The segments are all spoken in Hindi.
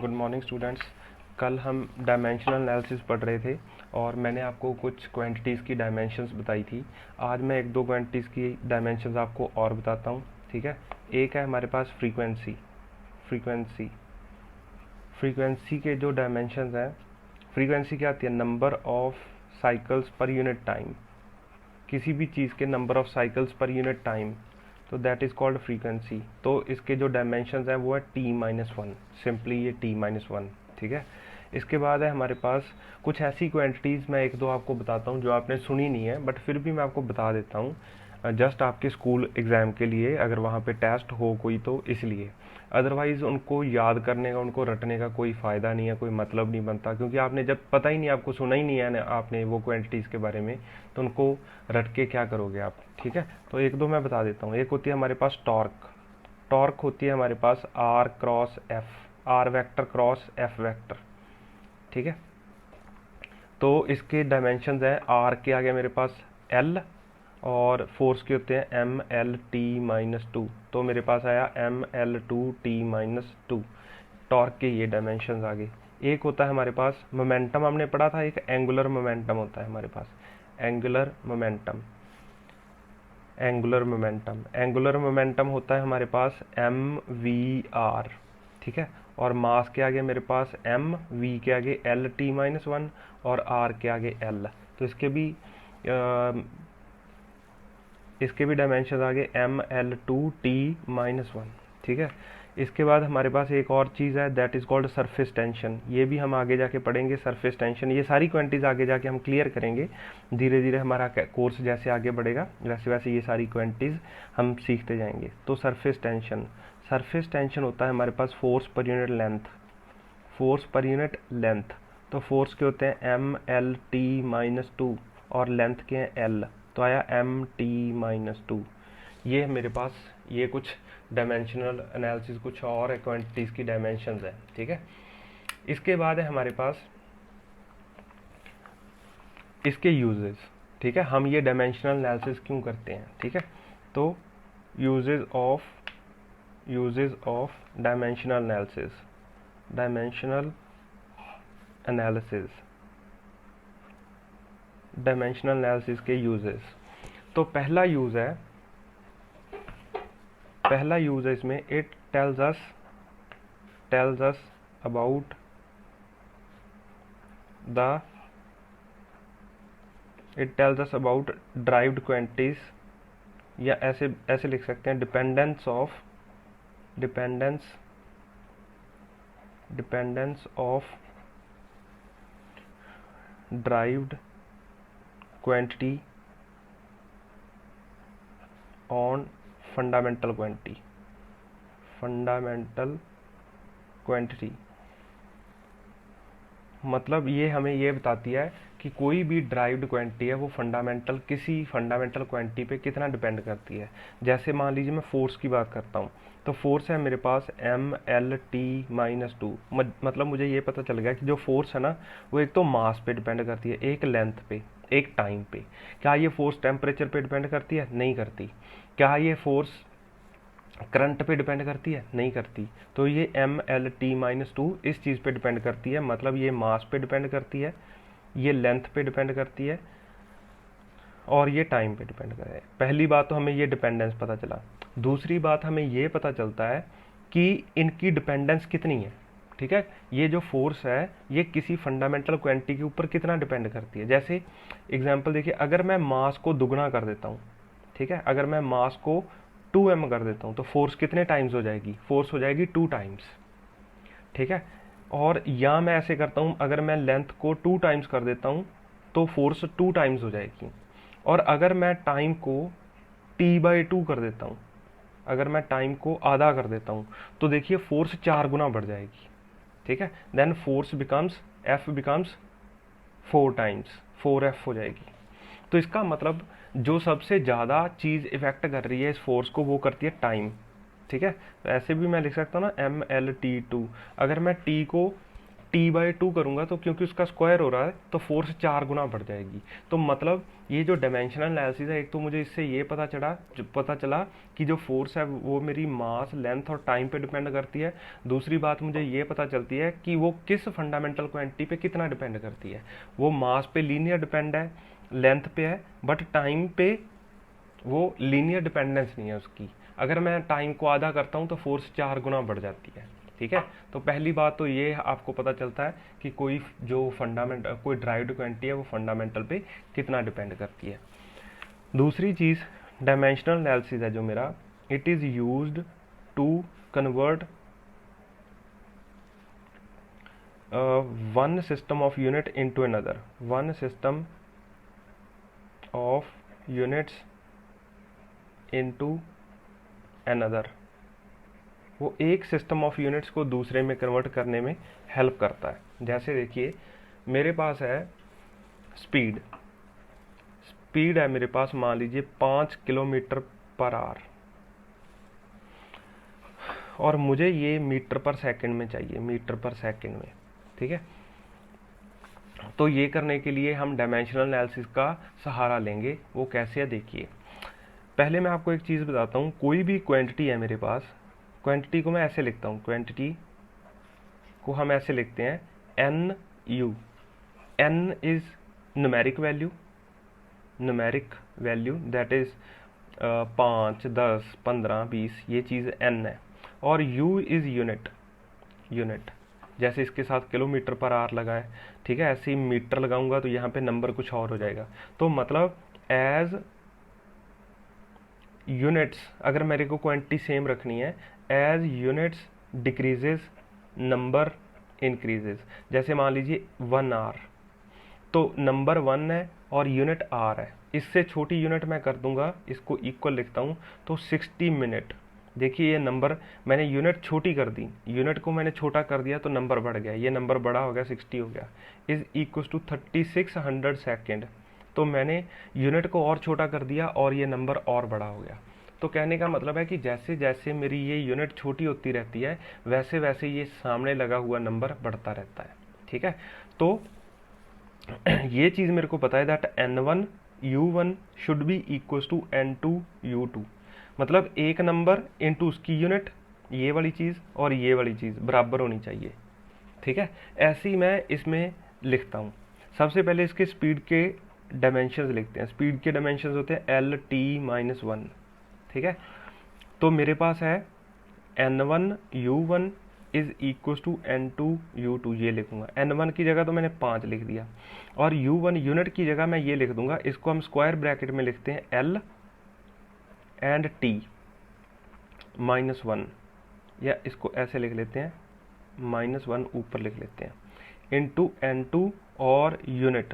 Good morning students. कल हम डायमेंशनल एनालिसिस पढ़ रहे थे और मैंने आपको कुछ क्वांटिटीज़ की डायमेंशंस बताई थी। आज मैं एक दो क्वांटिटीज़ की डायमेंशंस आपको और बताता हूँ, ठीक है। एक है हमारे पास फ्रीक्वेंसी। फ्रीक्वेंसी फ्रीक्वेंसी के जो डायमेंशंस हैं, फ्रीक्वेंसी क्या आती है? Number of cycles per unit time. किसी भी चीज़ के number of cycles per unit time, तो दैट इज़ कॉल्ड फ्रीक्वेंसी। तो इसके जो डायमेंशंस हैं वो है t-1, सिंपली ये t-1, ठीक है। इसके बाद है हमारे पास कुछ ऐसी क्वांटिटीज़, मैं एक दो आपको बताता हूँ जो आपने सुनी नहीं है, बट फिर भी मैं आपको बता देता हूँ, जस्ट आपके स्कूल एग्ज़ाम के लिए, अगर वहाँ पे टेस्ट हो कोई तो इसलिए। अदरवाइज़ उनको याद करने का, उनको रटने का कोई फ़ायदा नहीं है, कोई मतलब नहीं बनता, क्योंकि आपने जब पता ही नहीं, आपको सुना ही नहीं है ना आपने वो क्वांटिटीज़ के बारे में, तो उनको रट के क्या करोगे आप, ठीक है। तो एक दो मैं बता देता हूँ। एक होती है हमारे पास टॉर्क। टॉर्क होती है हमारे पास R cross F, R vector cross F vector, ठीक है। तो इसके डायमेंशंस हैं, आर के आगे मेरे पास एल, और फोर्स के होते हैं m/l(t-2), तो मेरे पास आया m/l(2t-2). टॉर्क के ये डायमेंशंस आगे। एक होता है हमारे पास मोमेंटम, हमने पढ़ा था, एक एंगुलर मोमेंटम होता है हमारे पास, angular momentum. Angular momentum angular momentum होता है हमारे पास mv/r, ठीक है। और मास के आगे मेरे पास m, v के आगे l(t-1) और r के आगे l। तो इसके भी डायमेंशन आगे ml(2t-1), ठीक है। इसके बाद हमारे पास एक और चीज़ है, that is called surface tension. ये भी हम आगे जाके पढ़ेंगे, सरफेस टेंशन। ये सारी क्वांटिटीज़ आगे जाके हम क्लियर करेंगे, धीरे धीरे हमारा कोर्स जैसे आगे बढ़ेगा वैसे वैसे ये सारी क्वांटिटीज़ हम सीखते जाएंगे। तो सरफेस टेंशन, सरफेस टेंशन होता है हमारे पास force per unit length. Force per unit length, तो फोर्स के होते हैं ml(t-2) और लेंथ के हैं l, तो आया m(t-2). ये है मेरे पास, ये कुछ डायमेंशनल एनालिसिस, कुछ और क्वांटिटीज़ की डायमेंशंस है, ठीक है। इसके बाद है हमारे पास इसके यूजेस, ठीक है। हम ये डायमेंशनल एनालिसिस क्यों करते हैं, ठीक है। तो uses of dimensional analysis, dimensional analysis, dimensional analysis के यूजेस। तो पहला यूज़ है इसमें, it tells us about the it tells us about derived quantities, या ऐसे ऐसे लिख सकते हैं, dependence of derived quantity on fundamental quantity. मतलब ये हमें ये बताती है कि कोई भी ड्राइव्ड क्वांटिटी है वो किसी फंडामेंटल क्वांटिटी पे कितना डिपेंड करती है। जैसे मान लीजिए मैं फोर्स की बात करता हूँ, तो फोर्स है मेरे पास ml(t-2), मतलब मुझे ये पता चल गया कि जो फोर्स है ना, वो एक तो मास पे डिपेंड करती है, एक लेंथ पे, एक टाइम पे। क्या ये फोर्स टेम्परेचर पे डिपेंड करती है? नहीं करती। क्या ये फोर्स करंट पे डिपेंड करती है? नहीं करती। तो ये ml(t-2) इस चीज़ पे डिपेंड करती है, मतलब ये मास पे डिपेंड करती है, ये लेंथ पे डिपेंड करती है, और ये टाइम पे डिपेंड करती है। पहली बात तो हमें ये डिपेंडेंस पता चला। दूसरी बात हमें ये पता चलता है कि इनकी डिपेंडेंस कितनी है, ठीक है। ये जो फोर्स है ये किसी फंडामेंटल क्वांटिटी के ऊपर कितना डिपेंड करती है। जैसे एग्जांपल देखिए, अगर मैं मास को दुगना कर देता हूँ, ठीक है, अगर मैं मास को 2m कर देता हूँ, तो फोर्स कितने टाइम्स हो जाएगी? फोर्स हो जाएगी 2 टाइम्स, ठीक है। और या मैं ऐसे करता हूँ, अगर मैं लेंथ को 2 टाइम्स कर देता हूँ तो फोर्स 2 टाइम्स हो जाएगी। और अगर मैं टाइम को t/2 कर देता हूँ, अगर मैं टाइम को आधा कर देता हूँ, तो देखिए फोर्स 4 गुना बढ़ जाएगी, ठीक है। Then force becomes, F becomes 4 times, 4F हो जाएगी। तो इसका मतलब जो सबसे ज़्यादा चीज़ इफेक्ट कर रही है इस फोर्स को, वो करती है टाइम, ठीक है। तो ऐसे भी मैं लिख सकता हूँ ना ml(t-2), अगर मैं t को t/2 करूँगा तो क्योंकि उसका स्क्वायर हो रहा है तो फोर्स 4 गुना बढ़ जाएगी। तो मतलब ये जो डायमेंशनल एनालिसिस है, एक तो मुझे इससे ये पता चला कि जो फोर्स है वो मेरी मास, लेंथ और टाइम पे डिपेंड करती है। दूसरी बात मुझे ये पता चलती है कि वो किस फंडामेंटल क्वांटिटी पे कितना डिपेंड करती है। वो मास पे लीनियर डिपेंड है, लेंथ पे है, बट टाइम पे वो लीनियर डिपेंडेंस नहीं है उसकी। अगर मैं टाइम को आधा करता हूँ तो फोर्स 4 गुना बढ़ जाती है। ठीक है, तो पहली बात तो ये आपको पता चलता है कि कोई ड्राइव्ड क्वांटिटी है वो फंडामेंटल पे कितना डिपेंड करती है। दूसरी चीज़, डायमेंशनल एनालिसिस है जो मेरा, it is used to convert one system of unit into another, one system of units into another। वो एक सिस्टम ऑफ यूनिट्स को दूसरे में कन्वर्ट करने में हेल्प करता है। जैसे देखिए मेरे पास है स्पीड है मेरे पास, मान लीजिए 5 किलोमीटर पर आवर, और मुझे ये मीटर पर सेकंड में चाहिए, मीटर पर सेकंड में। ठीक है, तो ये करने के लिए हम डायमेंशनल एनालिसिस का सहारा लेंगे। वो कैसे है देखिए। पहले मैं आपको एक चीज़ बताता हूँ, कोई भी क्वांटिटी है मेरे पास, क्वांटिटी को मैं ऐसे लिखता हूँ, क्वांटिटी को हम ऐसे लिखते हैं N U. N is numeric value that is 5, 10, 15, 20, ये चीज़ एन है। और यू इज़ यूनिट, जैसे इसके साथ किलोमीटर पर आवर लगा है। ठीक है, ऐसे ही मीटर लगाऊंगा तो यहाँ पे नंबर कुछ और हो जाएगा। तो मतलब एज यूनिट्स, अगर मेरे को क्वांटिटी सेम रखनी है, as units decreases number increases. जैसे मान लीजिए 1 आवर, तो नंबर 1 है और यूनिट आर है, इससे छोटी यूनिट मैं कर दूंगा, इसको इक्वल लिखता हूँ, तो 60 मिनट। देखिए ये नंबर मैंने यूनिट छोटी कर दी, यूनिट को मैंने छोटा कर दिया तो नंबर बढ़ गया, ये नंबर बड़ा हो गया, 60 हो गया, इज इक्वल टू 3600 सेकेंड। तो मैंने यूनिट को और छोटा कर दिया और ये नंबर और बड़ा हो गया। तो कहने का मतलब है कि जैसे जैसे मेरी ये यूनिट छोटी होती रहती है वैसे वैसे ये सामने लगा हुआ नंबर बढ़ता रहता है। ठीक है, तो ये चीज़ मेरे को पता है that n1 u1 should be equal to n2 u2। मतलब एक नंबर इनटू उसकी यूनिट, ये वाली चीज़ और ये वाली चीज़ बराबर होनी चाहिए। ठीक है, ऐसे ही मैं इसमें लिखता हूँ। सबसे पहले इसके स्पीड के डायमेंशंस लिखते हैं। स्पीड के डायमेंशंस होते हैं lt-1। ठीक है, तो मेरे पास है n1 u1 is equal to n2 u2, ये लिखूंगा। n1 की जगह तो मैंने 5 लिख दिया, और u1 यूनिट की जगह मैं ये लिख दूंगा, इसको हम स्क्वायर ब्रैकेट में लिखते हैं l एंड t -1, या इसको ऐसे लिख लेते हैं -1 ऊपर लिख लेते हैं, इंटू n2 और यूनिट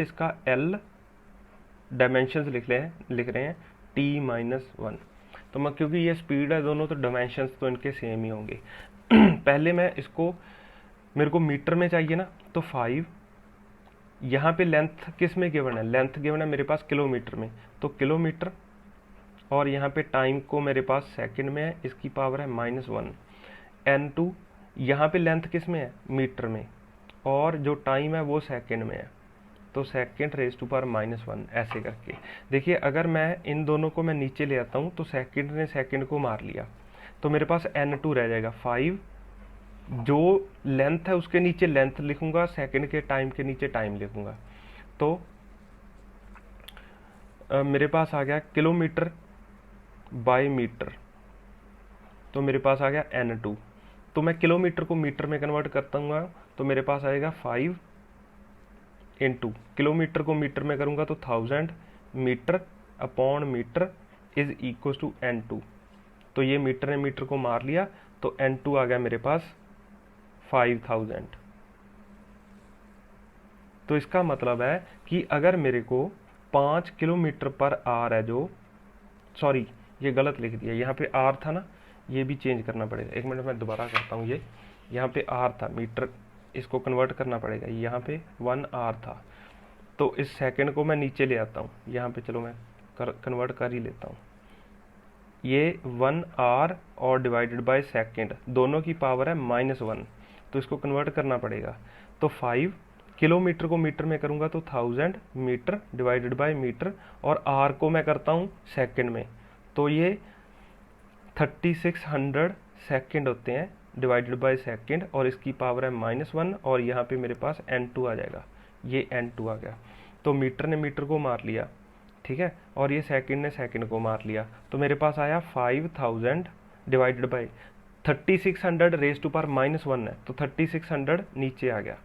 इसका l, डायमेंशंस लिख रहे हैं t-1। तो मैं, क्योंकि ये स्पीड है दोनों, तो डायमेंशंस तो इनके सेम ही होंगे। पहले मैं इसको, मेरे को मीटर में चाहिए ना, तो 5, यहाँ पे लेंथ किस में गिवन है, लेंथ गिवन है मेरे पास किलोमीटर में, तो किलोमीटर, और यहाँ पे टाइम को मेरे पास सेकंड में है, इसकी पावर है -1। n2, यहाँ पे लेंथ किस में है, मीटर में, और जो टाइम है वो सेकंड में है, तो सेकंड रेज टू पावर -1, ऐसे करके। देखिए अगर मैं इन दोनों को मैं नीचे ले आता हूँ तो सेकंड ने सेकंड को मार लिया, तो मेरे पास n2 रह जाएगा 5। जो लेंथ है उसके नीचे लेंथ लिखूंगा, सेकंड के टाइम के नीचे टाइम लिखूंगा, तो मेरे पास आ गया किलोमीटर बाय मीटर, तो मेरे पास आ गया n2। तो मैं किलोमीटर को मीटर में कन्वर्ट करता हूँ, तो मेरे पास आएगा 5 इंटू, किलोमीटर को मीटर में करूँगा तो 1000 meter upon meter is equal to n2। तो ये मीटर ने मीटर को मार लिया, तो n2 आ गया मेरे पास 5000। तो इसका मतलब है कि अगर मेरे को 5 किलोमीटर पर आर है, जो, सॉरी ये गलत लिख दिया, यहाँ पे आर था ना, ये भी चेंज करना पड़ेगा। एक मिनट मैं दोबारा करता हूँ, ये यहाँ पे आर था, मीटर, इसको कन्वर्ट करना पड़ेगा, यहाँ पे 1 आर था, तो इस सेकंड को मैं नीचे ले आता हूँ, यहाँ पे चलो मैं कन्वर्ट कर ही लेता हूँ। ये 1 आर और डिवाइडेड बाय सेकंड, दोनों की पावर है -1, तो इसको कन्वर्ट करना पड़ेगा। तो 5 किलोमीटर को मीटर में करूँगा तो 1000 मीटर डिवाइडेड बाय मीटर, और आर को मैं करता हूँ सेकंड में, तो ये 3600 सेकंड होते हैं डिवाइडेड बाय सेकंड, और इसकी पावर है -1, और यहाँ पे मेरे पास n2 आ जाएगा, ये n2 आ गया। तो मीटर ने मीटर को मार लिया, ठीक है, और ये सेकंड ने सेकंड को मार लिया, तो मेरे पास आया 5000 divided by 3600 raise to power -1 है, तो 3600 नीचे आ गया,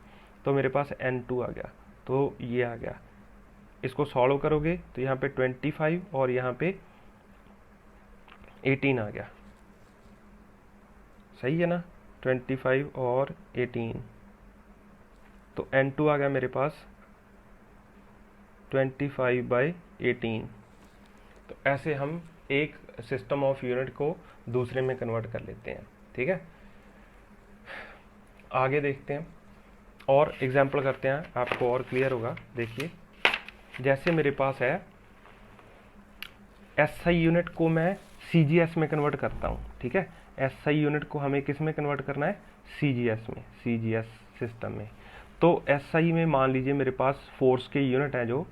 तो मेरे पास n2 आ गया, तो ये आ गया। इसको सॉल्व करोगे तो यहाँ पे 25 और यहाँ पे 18 आ गया, सही है ना, 25 और 18, तो n2 आ गया मेरे पास 25/18। तो ऐसे हम एक सिस्टम ऑफ यूनिट को दूसरे में कन्वर्ट कर लेते हैं, ठीक है। आगे देखते हैं और एग्जाम्पल करते हैं, आपको और क्लियर होगा। देखिए, जैसे मेरे पास है SI यूनिट को मैं CGS में कन्वर्ट करता हूँ, ठीक है। SI यूनिट को हमें किस में कन्वर्ट करना है, CGS में, CGS सिस्टम में। तो SI में मान लीजिए मेरे पास फोर्स के यूनिट है, जो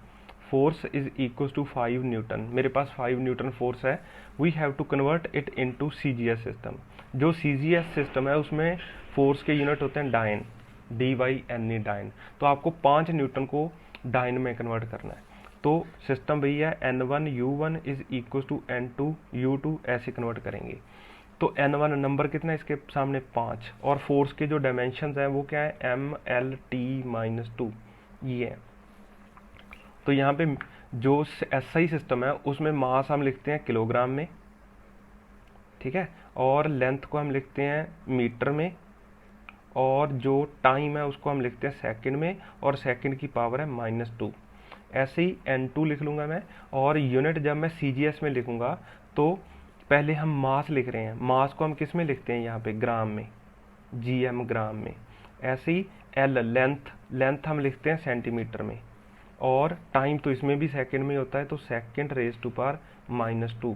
force is equal to 5 newton, मेरे पास 5 न्यूटन फोर्स है। We have to convert it into CGS system. जो CGS सिस्टम है उसमें फोर्स के यूनिट होते हैं डाइन, DYNE डाइन, तो आपको 5 न्यूटन को डाइन में कन्वर्ट करना है। तो सिस्टम वही है, N1 U1 is equal to N2 U2, ऐसे कन्वर्ट करेंगे। तो N1 नंबर कितना है इसके सामने 5, और फोर्स के जो डायमेंशंस हैं वो क्या है, MLT-2, ये है। तो यहाँ पे जो SI सिस्टम है उसमें मास हम लिखते हैं किलोग्राम में, ठीक है, और लेंथ को हम लिखते हैं मीटर में, और जो टाइम है उसको हम लिखते हैं सेकंड में, और सेकंड की पावर है -2। ऐसे ही N2 लिख लूँगा मैं, और यूनिट जब मैं CGS में लिखूँगा तो पहले हम मास लिख रहे हैं, मास को हम किस में लिखते हैं, यहाँ पे ग्राम में, GM ग्राम में। ऐसे ही L लेंथ हम लिखते हैं सेंटीमीटर में, और टाइम तो इसमें भी सेकंड में होता है, तो सेकंड रेज टू पावर -2,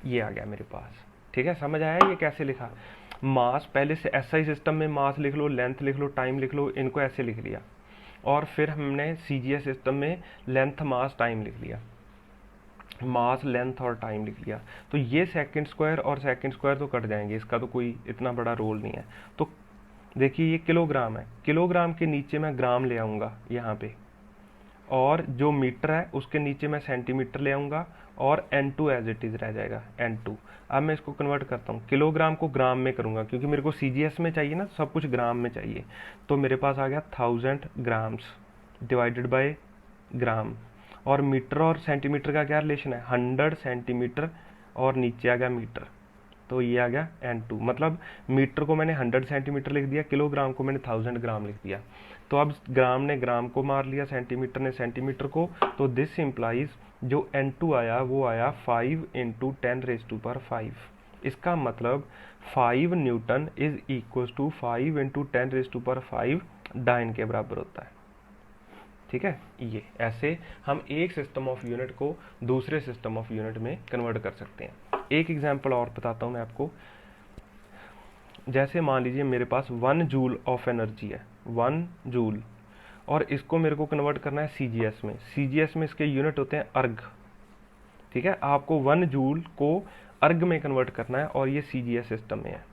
ये आ गया मेरे पास, ठीक है। समझ आया ये कैसे लिखा, मास पहले से SI सिस्टम में मास लिख लो, लेंथ लिख लो, टाइम लिख लो, इनको ऐसे लिख लिया, और फिर हमने CGS सिस्टम में लेंथ मास टाइम लिख लिया, मास लेंथ और टाइम लिख लिया। तो ये सेकंड स्क्वायर और सेकंड स्क्वायर तो कट जाएंगे, इसका तो कोई इतना बड़ा रोल नहीं है। तो देखिए ये किलोग्राम है, किलोग्राम के नीचे मैं ग्राम ले आऊँगा यहाँ पे, और जो मीटर है उसके नीचे मैं सेंटीमीटर ले आऊँगा, और N2 एज इट इज़ रह जाएगा, N2। अब मैं इसको कन्वर्ट करता हूँ, किलोग्राम को ग्राम में करूँगा, क्योंकि मेरे को CGS में चाहिए ना, सब कुछ ग्राम में चाहिए। तो मेरे पास आ गया 1000 ग्राम्स डिवाइडेड बाय ग्राम, और मीटर और सेंटीमीटर का क्या रिलेशन है, 100 सेंटीमीटर, और नीचे आ गया मीटर, तो ये आ गया N2। मतलब मीटर को मैंने 100 सेंटीमीटर लिख दिया, किलोग्राम को मैंने 1000 ग्राम लिख दिया। तो अब ग्राम ने ग्राम को मार लिया, सेंटीमीटर ने सेंटीमीटर को, तो दिस इम्प्लाइज जो N2 आया वो आया 5 × 10⁵5। इसका मतलब 5 newton is equal to 5 × 10⁵5 dyne के बराबर होता है, ठीक है। ये ऐसे हम एक सिस्टम ऑफ यूनिट को दूसरे सिस्टम ऑफ यूनिट में कन्वर्ट कर सकते हैं। एक एग्जांपल और बताता हूँ मैं आपको। जैसे मान लीजिए मेरे पास 1 जूल ऑफ एनर्जी है, 1 जूल, और इसको मेरे को कन्वर्ट करना है CGS में। CGS में इसके यूनिट होते हैं अर्ग, ठीक है। आपको 1 जूल को अर्ग में कन्वर्ट करना है, और ये CGS सिस्टम में है,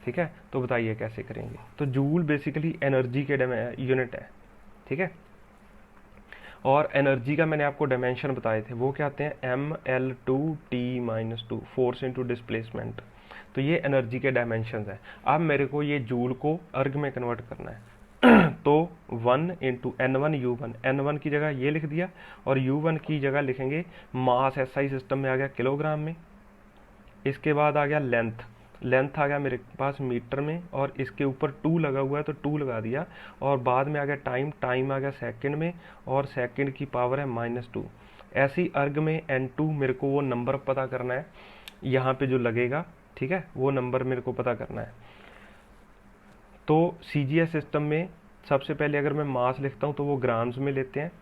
ठीक है। तो बताइए कैसे करेंगे। तो जूल बेसिकली एनर्जी के यूनिट है, ठीक है। और एनर्जी का मैंने आपको डायमेंशन बताए थे, वो क्या आते हैं, ML2T-2, फोर्स इंटू डिस्प्लेसमेंट। तो ये एनर्जी के डायमेंशन है। अब मेरे को ये जूल को अर्ग में कन्वर्ट करना है तो 1 × N1 U1, N1 की जगह ये लिख दिया, और U1 की जगह लिखेंगे मास SI सिस्टम में आ गया किलोग्राम में। इसके बाद आ गया लेंथ, लेंथ आ गया मेरे पास मीटर में, और इसके ऊपर 2 लगा हुआ है तो 2 लगा दिया, और बाद में आ गया टाइम, टाइम आ गया सेकंड में, और सेकंड की पावर है -2। ऐसे ही अर्ग में N2 मेरे को वो नंबर पता करना है, यहाँ पे जो लगेगा, ठीक है, वो नंबर मेरे को पता करना है। तो CGS सिस्टम में सबसे पहले अगर मैं मास लिखता हूँ तो वो ग्राम्स में लेते हैं,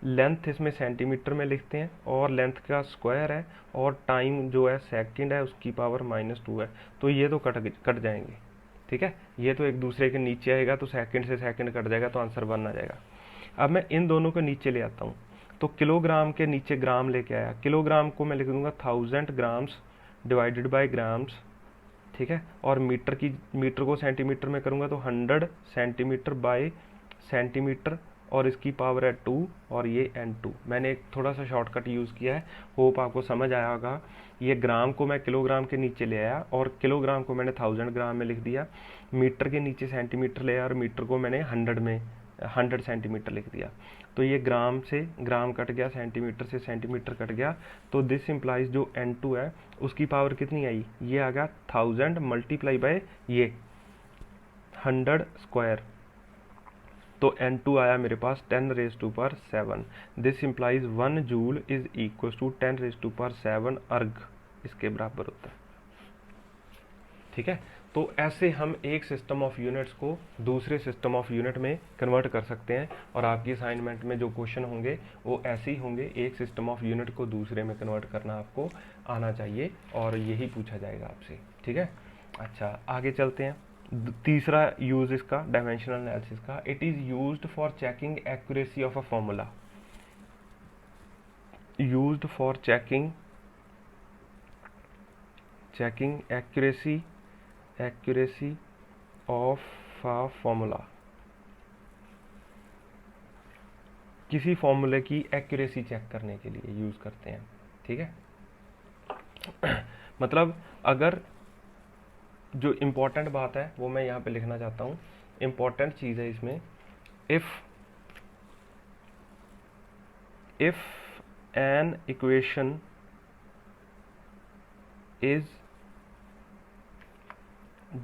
लेंथ इसमें सेंटीमीटर में लिखते हैं, और लेंथ का स्क्वायर है, और टाइम जो है सेकंड है, उसकी पावर -2 है। तो ये तो कट जाएंगे, ठीक है, ये तो एक दूसरे के नीचे आएगा तो सेकंड से सेकंड कट जाएगा तो आंसर 1 आ जाएगा। अब मैं इन दोनों को नीचे ले आता हूँ, तो किलोग्राम के नीचे ग्राम लेके आया, किलोग्राम को मैं लिख दूंगा 1000 ग्राम्स डिवाइडेड बाय ग्राम्स, ठीक है, और मीटर को सेंटीमीटर में करूँगा तो 100 सेंटीमीटर बाय सेंटीमीटर, और इसकी पावर है 2 और ये n2। मैंने एक थोड़ा सा शॉर्टकट यूज़ किया है, होप आपको समझ आया होगा। ये ग्राम को मैं किलोग्राम के नीचे ले आया और किलोग्राम को मैंने 1000 ग्राम में लिख दिया, मीटर के नीचे सेंटीमीटर ले आया और मीटर को मैंने 100 सेंटीमीटर लिख दिया। तो ये ग्राम से ग्राम कट गया, सेंटीमीटर से सेंटीमीटर कट गया, तो दिस इम्प्लाइज जो n2 है उसकी पावर कितनी आई, ये आ गया 1000 मल्टीप्लाई बाय ये 100 स्क्वायर, तो n2 आया मेरे पास 10⁻⁷। This implies 1 joule is equal to 10⁻⁷ erg, इसके बराबर होता है। ठीक है, तो ऐसे हम एक सिस्टम ऑफ यूनिट्स को दूसरे सिस्टम ऑफ यूनिट में कन्वर्ट कर सकते हैं, और आपकी असाइनमेंट में जो क्वेश्चन होंगे वो ऐसे ही होंगे, एक सिस्टम ऑफ यूनिट को दूसरे में कन्वर्ट करना आपको आना चाहिए और यही पूछा जाएगा आपसे। ठीक है, अच्छा आगे चलते हैं। तीसरा यूज इसका डायमेंशनल एनालिसिस का, it is used for checking accuracy of a formula, used for checking accuracy of a formula, किसी फॉर्मूले की एक्यूरेसी चेक करने के लिए यूज़ करते हैं। ठीक है मतलब अगर जो इम्पोर्टेंट बात है वो मैं यहाँ पे लिखना चाहता हूँ, इम्पोर्टेंट चीज़ है इसमें, if an equation is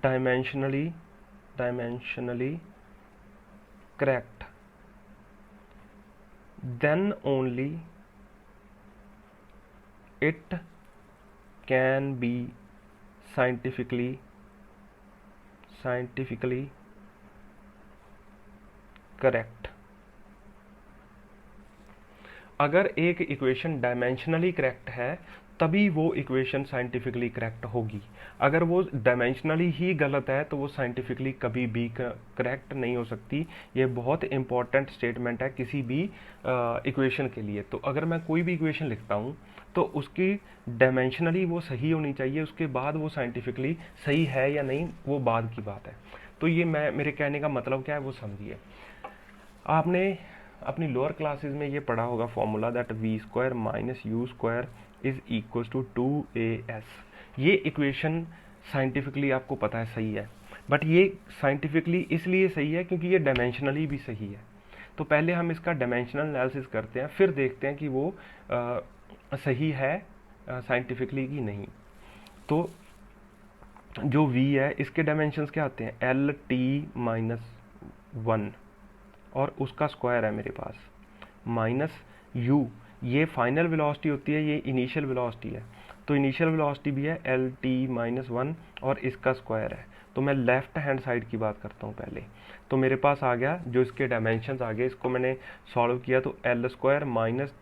dimensionally correct, then only it can be scientifically correct। अगर एक इक्वेशन डायमेंशनली करेक्ट है तभी वो इक्वेशन साइंटिफिकली करेक्ट होगी, अगर वो डायमेंशनली ही गलत है तो वो साइंटिफिकली कभी भी करेक्ट नहीं हो सकती। ये बहुत इंपॉर्टेंट स्टेटमेंट है किसी भी इक्वेशन के लिए। तो अगर मैं कोई भी इक्वेशन लिखता हूँ तो उसकी डायमेंशनली वो सही होनी चाहिए, उसके बाद वो साइंटिफिकली सही है या नहीं वो बाद की बात है। तो ये मेरे कहने का मतलब क्या है वो समझिए। आपने अपनी लोअर क्लासेस में ये पढ़ा होगा formula that v² - u² is equal to 2as। ये इक्वेशन साइंटिफिकली आपको पता है सही है, बट ये साइंटिफिकली इसलिए सही है क्योंकि ये डायमेंशनली भी सही है। तो पहले हम इसका डायमेंशनल एनालिसिस करते हैं, फिर देखते हैं कि वो सही है साइंटिफिकली कि नहीं। तो जो v है इसके डायमेंशंस क्या आते हैं, LT-1 और उसका स्क्वायर है मेरे पास माइनस u, ये फाइनल वेलोसिटी होती है, ये इनिशियल वेलोसिटी है, तो इनिशियल वेलोसिटी भी है LT-1 और इसका स्क्वायर है। तो मैं लेफ्ट हैंड साइड की बात करता हूँ पहले। तो मेरे पास आ गया जो इसके डायमेंशंस आ गए, इसको मैंने सॉल्व किया तो L² -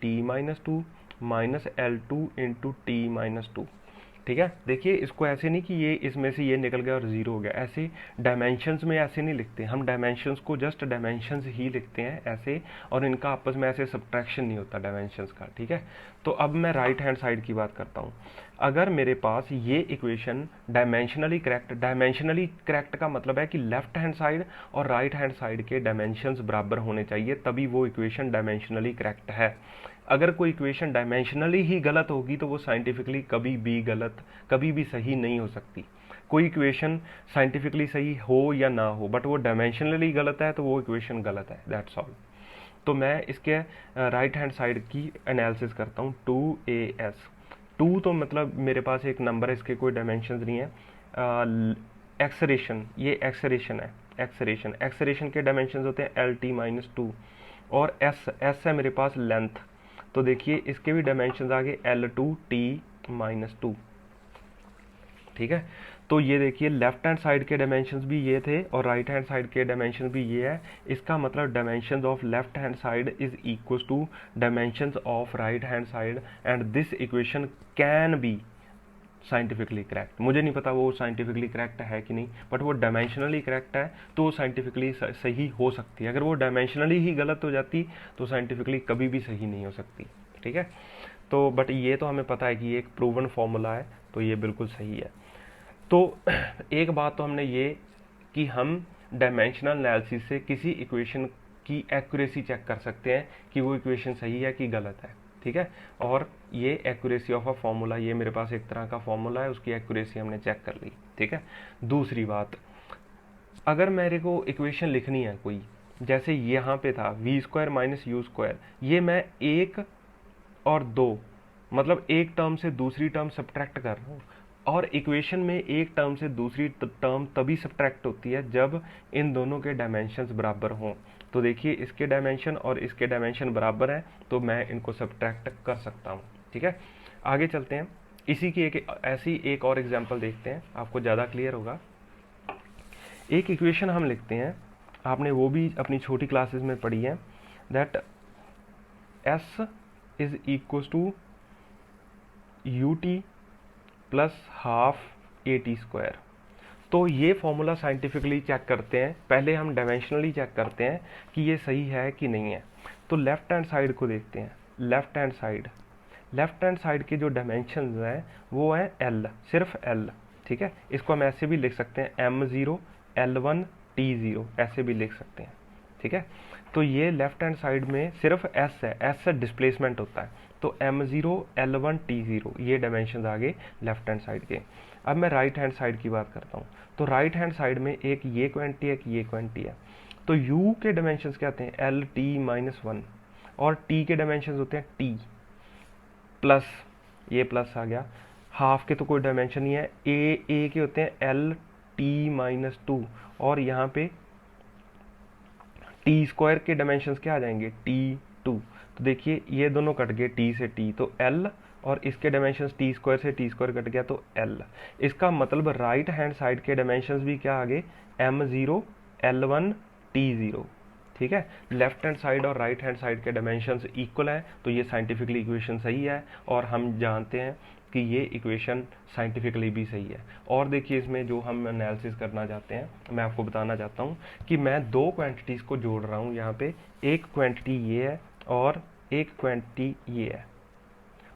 T-2 minus L2 into T-2। ठीक है, देखिए इसको ऐसे नहीं कि ये इसमें से ये निकल गया और ज़ीरो हो गया, ऐसे डायमेंशंस में ऐसे नहीं लिखते हम, डायमेंशंस को जस्ट डायमेंशंस ही लिखते हैं ऐसे, और इनका आपस में ऐसे सब्ट्रैक्शन नहीं होता डायमेंशंस का। ठीक है, तो अब मैं राइट हैंड साइड की बात करता हूँ। अगर मेरे पास ये इक्वेशन डायमेंशनली करेक्ट का मतलब है कि लेफ्ट हैंड साइड और राइट हैंड साइड के डायमेंशंस बराबर होने चाहिए, तभी वो इक्वेशन डायमेंशनली करेक्ट है। अगर कोई इक्वेशन डायमेंशनली ही गलत होगी तो वो साइंटिफिकली कभी भी सही नहीं हो सकती। कोई इक्वेशन साइंटिफिकली सही हो या ना हो, बट वो डायमेंशनली गलत है तो वो इक्वेशन गलत है, दैट्स ऑल। तो मैं इसके राइट हैंड साइड की एनालिसिस करता हूँ। 2as, 2 तो मतलब मेरे पास एक नंबर है, इसके कोई डायमेंशंस नहीं है। एक्सरेशन, ये एक्सरेशन है, एक्सरेशन के डायमेंशंस होते हैं LT-2 और s है मेरे पास लेंथ। तो देखिए इसके भी डायमेंशंस आ गए L2T-2। ठीक है, तो ये देखिए लेफ्ट हैंड साइड के डायमेंशंस भी ये थे और राइट हैंड साइड के डायमेंशन भी ये है। इसका मतलब dimensions of left hand side is equal to dimensions of right hand side, and this equation can be scientifically correct. मुझे नहीं पता वो साइंटिफिकली करेक्ट है कि नहीं, बट वो डायमेंशनली करेक्ट है तो वो साइंटिफिकली सही हो सकती है। अगर वो डायमेंशनली ही गलत हो जाती तो साइंटिफिकली कभी भी सही नहीं हो सकती। ठीक है, तो बट ये तो हमें पता है कि ये एक प्रूवन फॉर्मूला है, तो ये बिल्कुल सही है। तो एक बात तो हमने ये कि हम डायमेंशनल एनालिसिस से किसी इक्वेशन की एक्यूरेसी चेक कर सकते हैं कि वो इक्वेशन सही है कि गलत है। ठीक है, और ये एक्यूरेसी ऑफ अ फॉर्मूला, ये मेरे पास एक तरह का फॉर्मूला है, उसकी एक्यूरेसी हमने चेक कर ली। ठीक है, दूसरी बात, अगर मेरे को इक्वेशन लिखनी है कोई, जैसे यहाँ पे था V square minus U square, ये मैं एक और दो, मतलब एक टर्म से दूसरी टर्म सब्ट्रैक्ट कर रहा हूँ, और इक्वेशन में एक टर्म से दूसरी टर्म तभी सब्ट्रैक्ट होती है जब इन दोनों के डायमेंशंस बराबर हों। तो देखिए इसके डायमेंशन और इसके डायमेंशन बराबर हैं, तो मैं इनको सब्ट्रैक्ट कर सकता हूँ। ठीक है, आगे चलते हैं, इसी की ऐसी एक और एग्जांपल देखते हैं, आपको ज़्यादा क्लियर होगा। एक इक्वेशन हम लिखते हैं, आपने वो भी अपनी छोटी क्लासेस में पढ़ी है, that S is equal to U T plus half A T square. तो ये फॉर्मूला साइंटिफिकली चेक करते हैं, पहले हम डायमेंशनली चेक करते हैं कि ये सही है कि नहीं है। तो लेफ्ट हैंड साइड को देखते हैं, लेफ्ट हैंड साइड के जो डायमेंशन हैं वो है एल, सिर्फ एल। ठीक है, इसको हम ऐसे भी लिख सकते हैं m0 l1 t0, ऐसे भी लिख सकते हैं। ठीक है, तो ये लेफ्ट हैंड साइड में सिर्फ s है, s से डिस्प्लेसमेंट होता है, तो m0 l1 t0 ये डायमेंशन आ गए लेफ्ट हैंड साइड के। अब मैं राइट हैंड साइड की बात करता हूँ, तो राइट हैंड साइड में एक ये क्वांटिटी है, एक ये क्वांटिटी है। तो u के डायमेंशन क्या आते हैं, एल टी माइनस वन, और t के डायमेंशन होते हैं t प्लस, ये प्लस आ गया, हाफ के तो कोई डायमेंशन नहीं है, ए के होते हैं एल टी माइनस टू, और यहाँ पे टी स्क्वायर के डायमेंशन क्या आ जाएंगे, टी टू। तो देखिए ये दोनों कट गए टी से टी, तो एल, और इसके डायमेंशन टी स्क्वायर से टी स्क्वायर कट गया तो एल। इसका मतलब राइट हैंड साइड के डायमेंशन भी क्या आ गए, m0 l1 t0। ठीक है, लेफ्ट हैंड साइड और राइट हैंड साइड के डायमेंशंस इक्वल हैं, तो ये साइंटिफिकली इक्वेशन सही है, और हम जानते हैं कि ये इक्वेशन साइंटिफिकली भी सही है। और देखिए इसमें जो हम एनालिसिस करना चाहते हैं, मैं आपको बताना चाहता हूँ कि मैं दो क्वांटिटीज़ को जोड़ रहा हूँ यहाँ पे, एक क्वांटिटी ये है और एक क्वांटिटी ये है,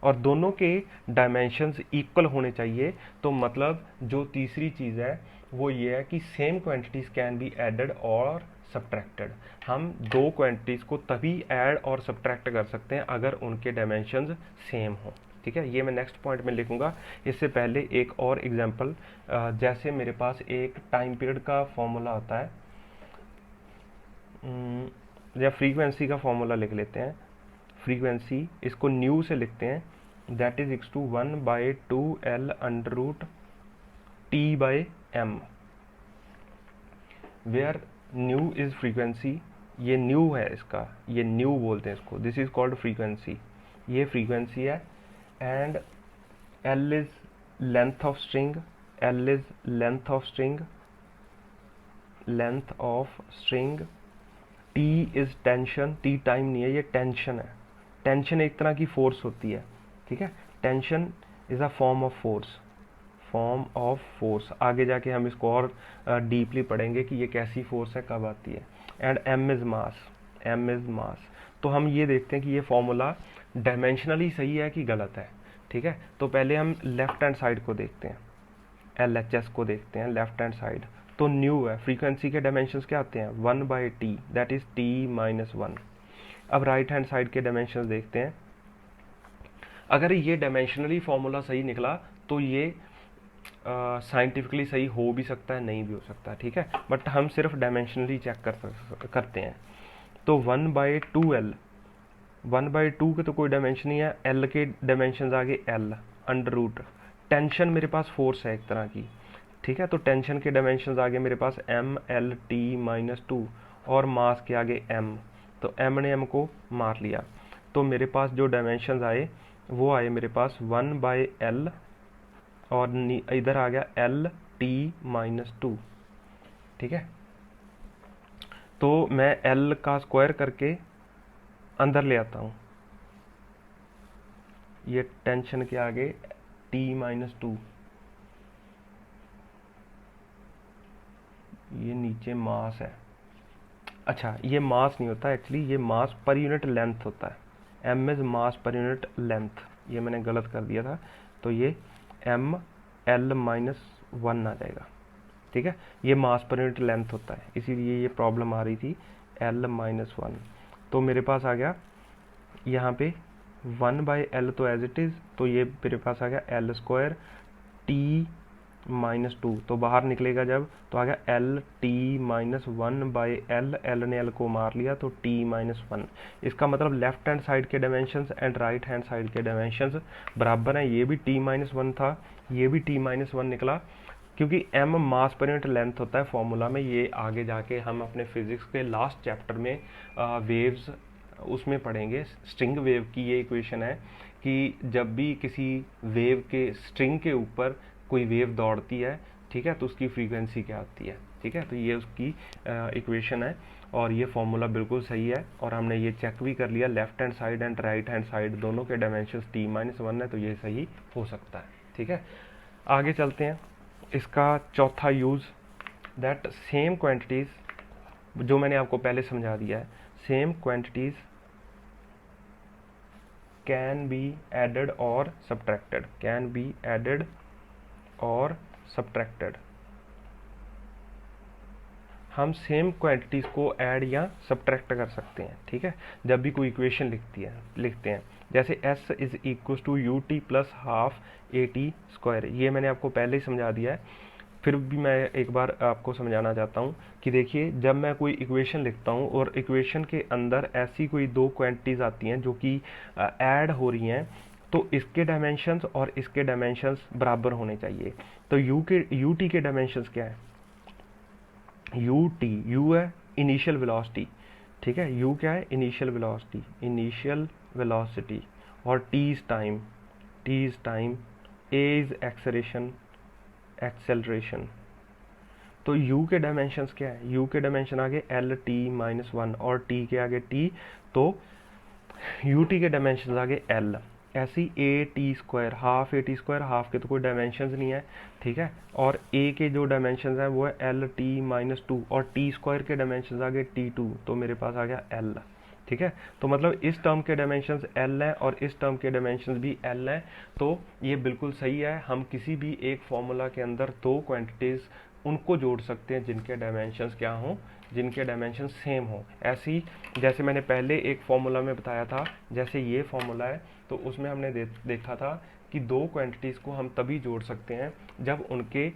और दोनों के डायमेंशंस इक्वल होने चाहिए। तो मतलब जो तीसरी चीज़ है वो ये है कि same quantities can be added और सब्ट्रैक्टेड। हम दो क्वांटिटीज़ को तभी ऐड और सब्ट्रैक्ट कर सकते हैं अगर उनके डायमेंशंस सेम हों। ठीक है, ये मैं नेक्स्ट पॉइंट में लिखूंगा। इससे पहले एक और एग्जांपल, जैसे मेरे पास एक टाइम पीरियड का फॉर्मूला होता है, या फ्रीक्वेंसी का फॉर्मूला लिख लेते हैं। फ्रीक्वेंसी, इसको न्यू से लिखते हैं, that is equal to 1/2l under root T by M, where nu is frequency. ये न्यू है, इसका ये न्यू बोलते हैं इसको, दिस इज कॉल्ड फ्रीक्वेंसी, ये फ्रीक्वेंसी है। And L is length of string, L is length of string, length of string. T is tension, T time नहीं है, ये टेंशन है। टेंशन एक तरह की फोर्स होती है। ठीक है, tension is a form of force, form of force. आगे जाके हम इसको और डीपली पढ़ेंगे कि ये कैसी फोर्स है, कब आती है। And M is mass, M is mass. तो हम ये देखते हैं कि ये फॉर्मूला डायमेंशनली सही है कि गलत है। ठीक है, तो पहले हम लेफ्ट हैंड साइड को देखते हैं, LHS को देखते हैं लेफ्ट हैंड साइड। तो न्यू है, फ्रीक्वेंसी के डायमेंशंस क्या आते हैं, 1/t, that is t minus one. अब राइट हैंड साइड के डायमेंशंस देखते हैं। अगर ये डायमेंशनली फॉर्मूला सही निकला तो ये साइंटिफिकली सही हो भी सकता है, नहीं भी हो सकता। ठीक है, बट हम सिर्फ डायमेंशनली चेक करते हैं। तो 1/2l, 1/2 के तो कोई डायमेंशन नहीं है, l के डायमेंशन आगे l अंडर रूट। टेंशन मेरे पास फोर्स है एक तरह की। ठीक है, तो टेंशन के डायमेंशन आगे मेरे पास m l t minus two, और मास के आगे m, तो m ने m को मार लिया। तो मेरे पास जो डायमेंशन आए वो आए मेरे पास 1/l, और इधर आ गया l t माइनस टू। ठीक है, तो मैं l का स्क्वायर करके अंदर ले आता हूँ, ये टेंशन के आगे t माइनस टू, ये नीचे मास है, अच्छा ये मास नहीं होता एक्चुअली, ये मास पर यूनिट लेंथ होता है, एम इज मास पर यूनिट लेंथ, ये मैंने गलत कर दिया था, तो ये एम एल माइनस वन आ जाएगा, ठीक है। ये मास पर यूनिट लेंथ होता है, इसीलिए ये प्रॉब्लम आ रही थी, एल माइनस वन। तो मेरे पास आ गया यहाँ पे 1/L तो एज इट इज़, तो ये मेरे पास आ गया L square T minus two, तो बाहर निकलेगा जब तो आ गया L T minus one by L, L ने एल को मार लिया तो टी माइनस वन। इसका मतलब लेफ्ट हैंड साइड के dimensions and right hand side के डायमेंशंस बराबर हैं, ये भी टी माइनस वन था, ये भी टी माइनस वन निकला, क्योंकि एम मास पर यूनिट लेंथ होता है फॉर्मूला में, ये आगे जाके हम अपने फिजिक्स के लास्ट चैप्टर में वेव्स उसमें पढ़ेंगे, स्ट्रिंग वेव की ये इक्वेशन है कि जब भी किसी वेव के स्ट्रिंग के ऊपर कोई वेव दौड़ती है, ठीक है, तो उसकी फ्रीक्वेंसी क्या होती है, ठीक है, तो ये उसकी इक्वेशन है, और ये फॉर्मूला बिल्कुल सही है, और हमने ये चेक भी कर लिया, left hand side and right hand side दोनों के डायमेंशन टी माइनस वन है, तो ये सही हो सकता है, ठीक है। आगे चलते हैं, इसका चौथा यूज़, दैट सेम क्वांटिटीज़, जो मैंने आपको पहले समझा दिया है, same quantities can be added और सब्ट्रैक्टेड, कैन बी एडेड और सब्ट्रैक्टेड। हम सेम क्वांटिटीज़ को ऐड या सब्ट्रैक्ट कर सकते हैं, ठीक है, जब भी कोई इक्वेशन लिखते हैं, जैसे s is equal to U T plus half A T square, ये मैंने आपको पहले ही समझा दिया है, फिर भी मैं एक बार आपको समझाना चाहता हूँ कि देखिए, जब मैं कोई इक्वेशन लिखता हूँ और इक्वेशन के अंदर ऐसी कोई दो क्वांटिटीज़ आती हैं जो कि ऐड हो रही हैं, तो इसके डायमेंशंस और इसके डायमेंशंस बराबर होने चाहिए। तो यू टी के डायमेंशंस क्या है, यू है इनिशियल वेलोसिटी, ठीक है, यू क्या है, इनिशियल वेलोसिटी, और T is time, A is acceleration. तो u के डायमेंशंस क्या है, u के डायमेंशन आगे एल टी माइनस वन, और t के आगे t, तो u t के डायमेंशन आगे l, ऐसी ए T square, half A T square, half के तो कोई डायमेंशंस नहीं है, ठीक है, और a के जो डायमेंशंस हैं वो है एल टी माइनस टू, और टी स्क्वायर के डायमेंशंस आगे टी टू, तो मेरे पास आ गया l, ठीक है। तो मतलब इस टर्म के डायमेंशंस l हैं और इस टर्म के डायमेंशंस भी l हैं, तो ये बिल्कुल सही है, हम किसी भी एक फॉर्मूला के अंदर दो क्वांटिटीज़ उनको जोड़ सकते हैं जिनके डायमेंशंस क्या हों, जिनके डायमेंशन सेम हो। ऐसी जैसे मैंने पहले एक फॉर्मूला में बताया था, जैसे ये फॉर्मूला है, तो उसमें हमने देखा था कि दो क्वांटिटीज़ को हम तभी जोड़ सकते हैं जब उनके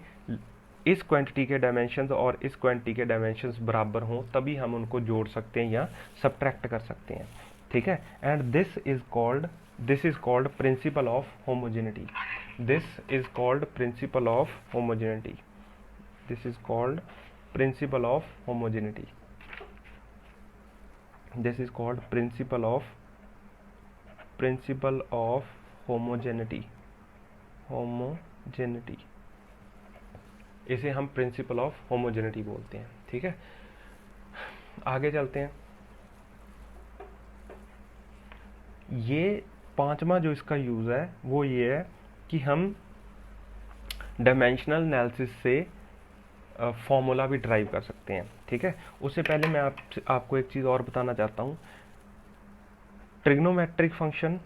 इस क्वांटिटी के डायमेंशंस और इस क्वांटिटी के डायमेंशंस बराबर हों, तभी हम उनको जोड़ सकते हैं या सब्ट्रैक्ट कर सकते हैं, ठीक है। And this is called principle of homogeneity, this is called principle of homogeneity, this is called principle of homogeneity, this is called principle of homogeneity, इसे हम प्रिंसिपल ऑफ होमोजेनिटी बोलते हैं, ठीक है। आगे चलते हैं, ये पांचवा जो इसका यूज़ है वो ये है कि हम डायमेंशनल एनालिसिस से फॉर्मूला भी ड्राइव कर सकते हैं, ठीक है। उससे पहले मैं आपको एक चीज़ और बताना चाहता हूँ, trigonometric function,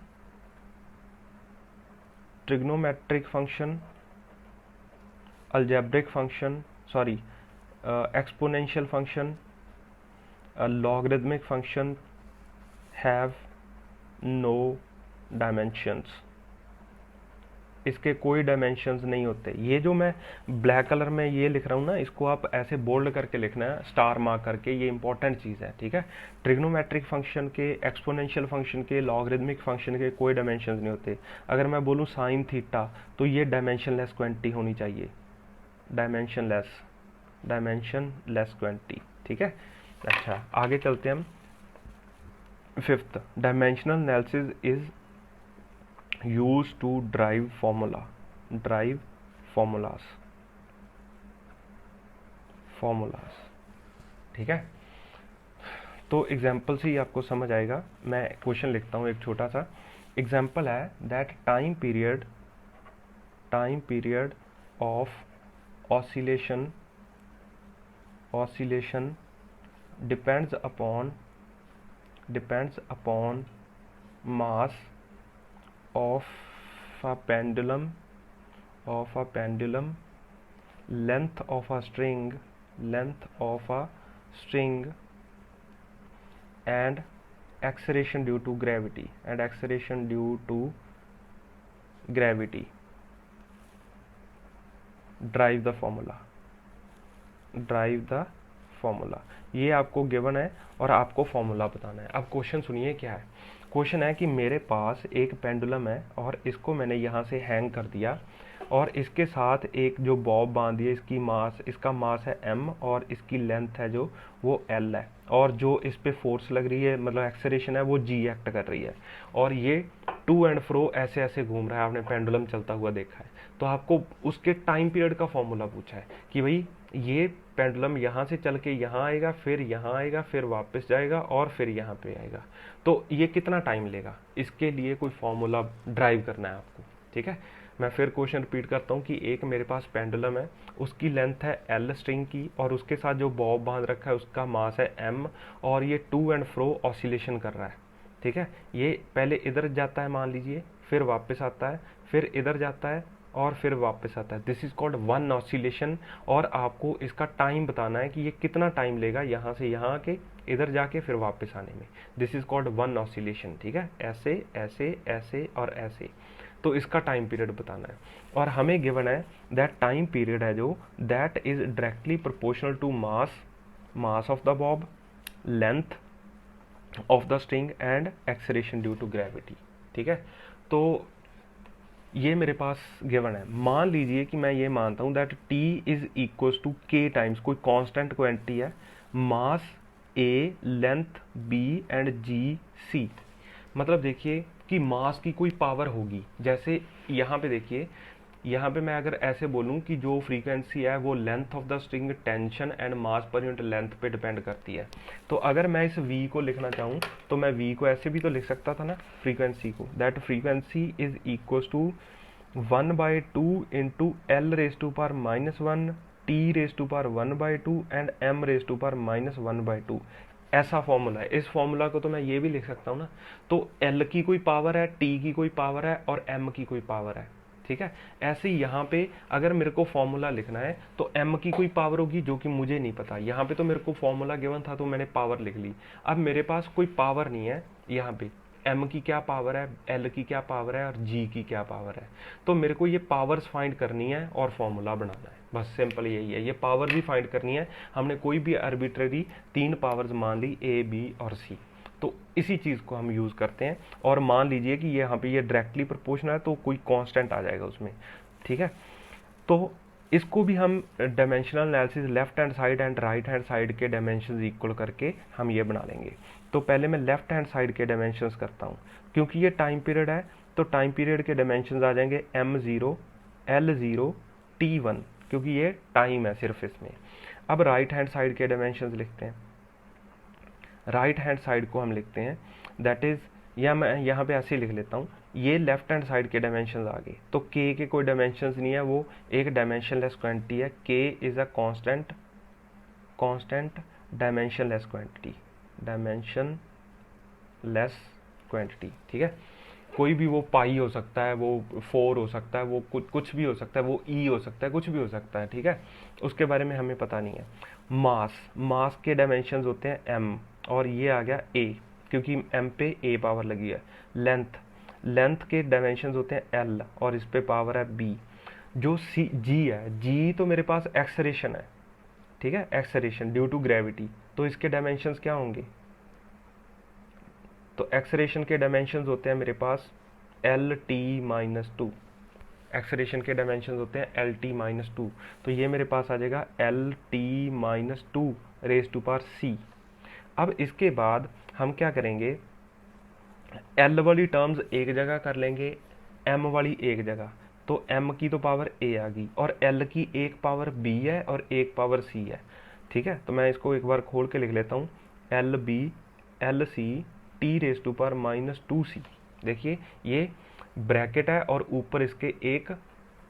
algebraic function, sorry exponential function, logarithmic function have no dimensions, इसके कोई डायमेंशंस नहीं होते। ये जो मैं ब्लैक कलर में ये लिख रहा हूँ ना, इसको आप ऐसे बोल्ड करके लिखना है, स्टार मार्क करके, ये इंपॉर्टेंट चीज़ है, ठीक है। ट्रिग्नोमेट्रिक फंक्शन के, एक्सपोनेंशियल फंक्शन के, लॉगरिथमिक फंक्शन के कोई डायमेंशंस नहीं होते। अगर मैं बोलूँ साइन थीटा, तो ये डायमेंशनलेस क्वांटिटी होनी चाहिए, डायमेंशनलेस क्वांटिटी, ठीक है। अच्छा, आगे चलते हैं हम। Fifth, dimensional analysis is used to drive formulas, ठीक है। तो एग्जाम्पल से ही आपको समझ आएगा, मैं क्वेश्चन लिखता हूँ एक छोटा सा एग्जाम्पल है, that time period of oscillation oscillation depends upon mass of a pendulum, length of a string, and acceleration due to gravity, drive the formula। ये आपको गिवन है और आपको फॉर्मूला बताना है। अब क्वेश्चन सुनिए क्या है। क्वेश्चन है कि मेरे पास एक पेंडुलम है और इसको मैंने यहाँ से हैंग कर दिया और इसके साथ एक जो बॉब बांध दिया, इसका मास है m और इसकी लेंथ है जो वो l है, और जो इस पे फोर्स लग रही है मतलब एक्सेलरेशन है वो g एक्ट कर रही है, और ये टू एंड फ्रो ऐसे ऐसे घूम रहा है। आपने पेंडुलम चलता हुआ देखा है, तो आपको उसके टाइम पीरियड का फॉर्मूला पूछा है कि भाई ये पेंडुलम यहाँ से चल के यहाँ आएगा, फिर यहाँ आएगा, फिर वापस जाएगा और फिर यहाँ पे आएगा, तो ये कितना टाइम लेगा। इसके लिए कोई फॉर्मूला ड्राइव करना है आपको। ठीक है, मैं फिर क्वेश्चन रिपीट करता हूँ कि एक मेरे पास पेंडुलम है, उसकी लेंथ है l स्ट्रिंग की, और उसके साथ जो बॉब बांध रखा है उसका मास है m, और ये टू एंड फ्रो ऑसिलेशन कर रहा है। ठीक है, ये पहले इधर जाता है मान लीजिए, फिर वापस आता है, फिर इधर जाता है और फिर वापस आता है। This is called one oscillation, और आपको इसका टाइम बताना है कि ये कितना टाइम लेगा यहाँ से यहाँ आके, इधर जाके फिर वापस आने में। This is called one oscillation. ठीक है, ऐसे ऐसे ऐसे और ऐसे, तो इसका टाइम पीरियड बताना है। और हमें गिवन है दैट टाइम पीरियड है जो that is directly proportional to mass of the bob, length of the string and acceleration due to gravity. ठीक है, तो ये मेरे पास गिवन है। मान लीजिए कि मैं ये मानता हूँ that t is equal to k times कोई कांस्टेंट क्वांटिटी है, mass a, length b and g c। मतलब देखिए कि मास की कोई पावर होगी, जैसे यहाँ पे देखिए, यहाँ पे मैं अगर ऐसे बोलूँ कि जो फ्रीक्वेंसी है वो length of the string tension and mass पर यूनिट लेंथ पे डिपेंड करती है। तो अगर मैं इस v को लिखना चाहूँ तो मैं v को ऐसे भी तो लिख सकता था ना, फ्रीक्वेंसी को, that frequency is equal to 1/2 into l raise to power -1, t raise to power 1/2 and m raise to power -1/2। ऐसा फॉर्मूला है। इस फॉर्मूला को तो मैं ये भी लिख सकता हूँ ना, तो L की कोई पावर है, T की कोई पावर है और M की कोई पावर है। ठीक है, ऐसे ही यहाँ पे अगर मेरे को फॉर्मूला लिखना है तो M की कोई पावर होगी जो कि मुझे नहीं पता। यहाँ पे तो मेरे को फॉर्मूला गिवन था तो मैंने पावर लिख ली। अब मेरे पास कोई पावर नहीं है, यहाँ पे M की क्या पावर है, L की क्या पावर है और G की क्या पावर है, तो मेरे को ये पावर्स फाइंड करनी है और फॉर्मूला बनाना है। बस सिंपल यही है, ये पावर भी फाइंड करनी है। हमने कोई भी आर्बिट्ररी 3 पावर्स मान ली, A, B और C, तो इसी चीज़ को हम यूज़ करते हैं। और मान लीजिए कि यहाँ पे ये डायरेक्टली प्रोपोर्शनल है तो कोई कांस्टेंट आ जाएगा उसमें। ठीक है, तो इसको भी हम dimensional analysis left hand side and right hand side के डायमेंशंस इक्वल करके हम ये बना लेंगे। तो पहले मैं लेफ्ट हैंड साइड के डायमेंशंस करता हूँ, क्योंकि ये टाइम पीरियड है तो टाइम पीरियड के डायमेंशंस आ जाएंगे m0, l0, t1, क्योंकि ये टाइम है सिर्फ इसमें। अब राइट हैंड साइड के डायमेंशंस लिखते हैं। राइट हैंड साइड को हम लिखते हैं दैट इज, या मैं यहाँ पे ऐसे ही लिख लेता हूँ, ये लेफ्ट हैंड साइड के डायमेंशंस आ गए। तो k के कोई डायमेंशंस नहीं है, वो एक डायमेंशनलेस क्वांटिटी है। k is a constant dimensionless quantity. ठीक है, कोई भी वो पाई हो सकता है, वो 4 हो सकता है, वो कुछ भी हो सकता है, वो e हो सकता है, कुछ भी हो सकता है। ठीक है, उसके बारे में हमें पता नहीं है। मास के डायमेंशंस होते हैं m, और ये आ गया a क्योंकि m पे a पावर लगी है। लेंथ के डायमेंशंस होते हैं l, और इस पे पावर है b। जो g है, g तो मेरे पास एक्सेलरेशन है। ठीक है, एक्सेलरेशन ड्यू टू ग्रेविटी, तो इसके डायमेंशंस क्या होंगे, तो एक्सेलरेशन के डायमेंशंस होते हैं मेरे पास LT-2। एक्सेलरेशन के डायमेंशंस होते हैं LT-2, तो ये मेरे पास आ जाएगा LT-2 raise to power c। अब इसके बाद हम क्या करेंगे, L वाली टर्म्स एक जगह कर लेंगे, M वाली एक जगह, तो M की तो पावर a आ गई और L की एक पावर b है और एक पावर c है। ठीक है, तो मैं इसको एक बार खोल के लिख लेता हूँ, LC t raise to power -2c। देखिए ये ब्रैकेट है और ऊपर इसके एक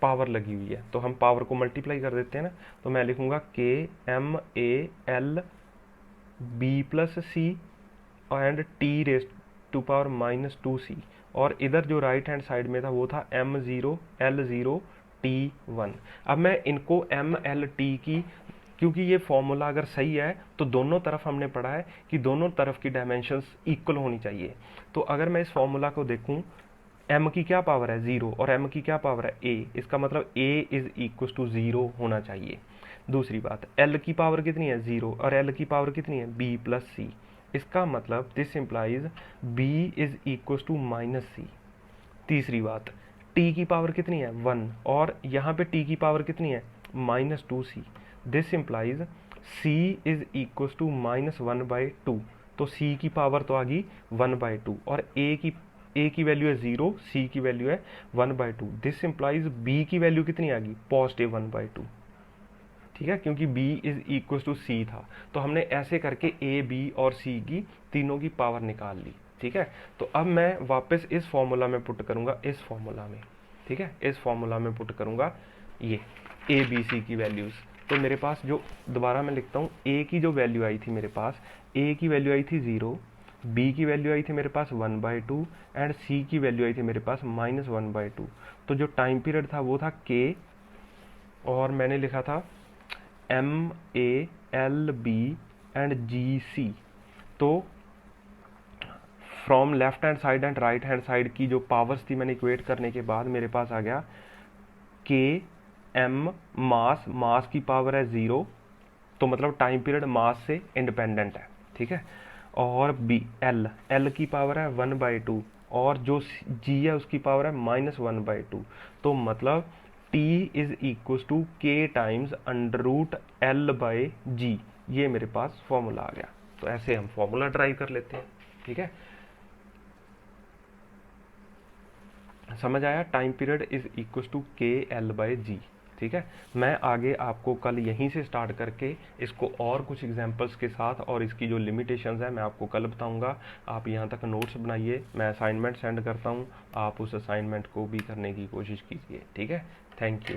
पावर लगी हुई है, तो हम पावर को मल्टीप्लाई कर देते हैं ना, तो मैं लिखूंगा KMALB+C एंड T⁻⁻²C, और इधर जो राइट हैंड साइड में था वो था M0L0T1। अब मैं इनको MLT की, क्योंकि ये फॉर्मूला अगर सही है तो दोनों तरफ हमने पढ़ा है कि दोनों तरफ की डायमेंशंस इक्वल होनी चाहिए। तो अगर मैं इस फॉर्मूला को देखूं, m की क्या पावर है 0 और m की क्या पावर है a, इसका मतलब a इज इक्वल टू 0 होना चाहिए। दूसरी बात, l की पावर कितनी है 0 और l की पावर कितनी है b+c, इसका मतलब this implies b is equal to -c। तीसरी बात, t की पावर कितनी है 1 और यहाँ पे t की पावर कितनी है -2c, this implies c is equal to -1/2। तो c की पावर तो आ गई 1/2 और a की वैल्यू है 0, c की वैल्यू है 1/2। दिस इंप्लाइज b की वैल्यू कितनी आ गई +1/2। ठीक है, क्योंकि b is equal to c था, तो हमने ऐसे करके a, b और c की तीनों की पावर निकाल ली। ठीक है, तो अब मैं वापस इस फॉर्मूला में पुट करूंगा, इस फॉर्मूला में, ठीक है, इस फॉर्मूला में पुट करूंगा ये a b c की वैल्यूज़। तो मेरे पास जो, दोबारा मैं लिखता हूँ, a की जो वैल्यू आई थी मेरे पास, a की वैल्यू आई थी 0, b की वैल्यू आई थी मेरे पास 1/2 एंड c की वैल्यू आई थी मेरे पास -1/2। तो जो टाइम पीरियड था वो था k, और मैंने लिखा था MALB एंड GC। तो from left hand side and right hand side की जो पावर्स थी मैंने इक्वेट करने के बाद मेरे पास आ गया KM, मास की पावर है 0, तो मतलब टाइम पीरियड मास से इंडिपेंडेंट है। ठीक है, और L की पावर है 1/2 और जो G है उसकी पावर है -1/2। तो मतलब T is equal to K times √L/G, ये मेरे पास फॉर्मूला आ गया। तो ऐसे हम फॉर्मूला ड्राइव कर लेते हैं। ठीक है, समझ आया, time period is equal to KL/G। ठीक है, मैं आगे आपको कल यहीं से स्टार्ट करके इसको और कुछ एग्जांपल्स के साथ और इसकी जो लिमिटेशंस है मैं आपको कल बताऊंगा। आप यहाँ तक नोट्स बनाइए, मैं असाइनमेंट सेंड करता हूँ, आप उस असाइनमेंट को भी करने की कोशिश कीजिए। ठीक है, थैंक यू।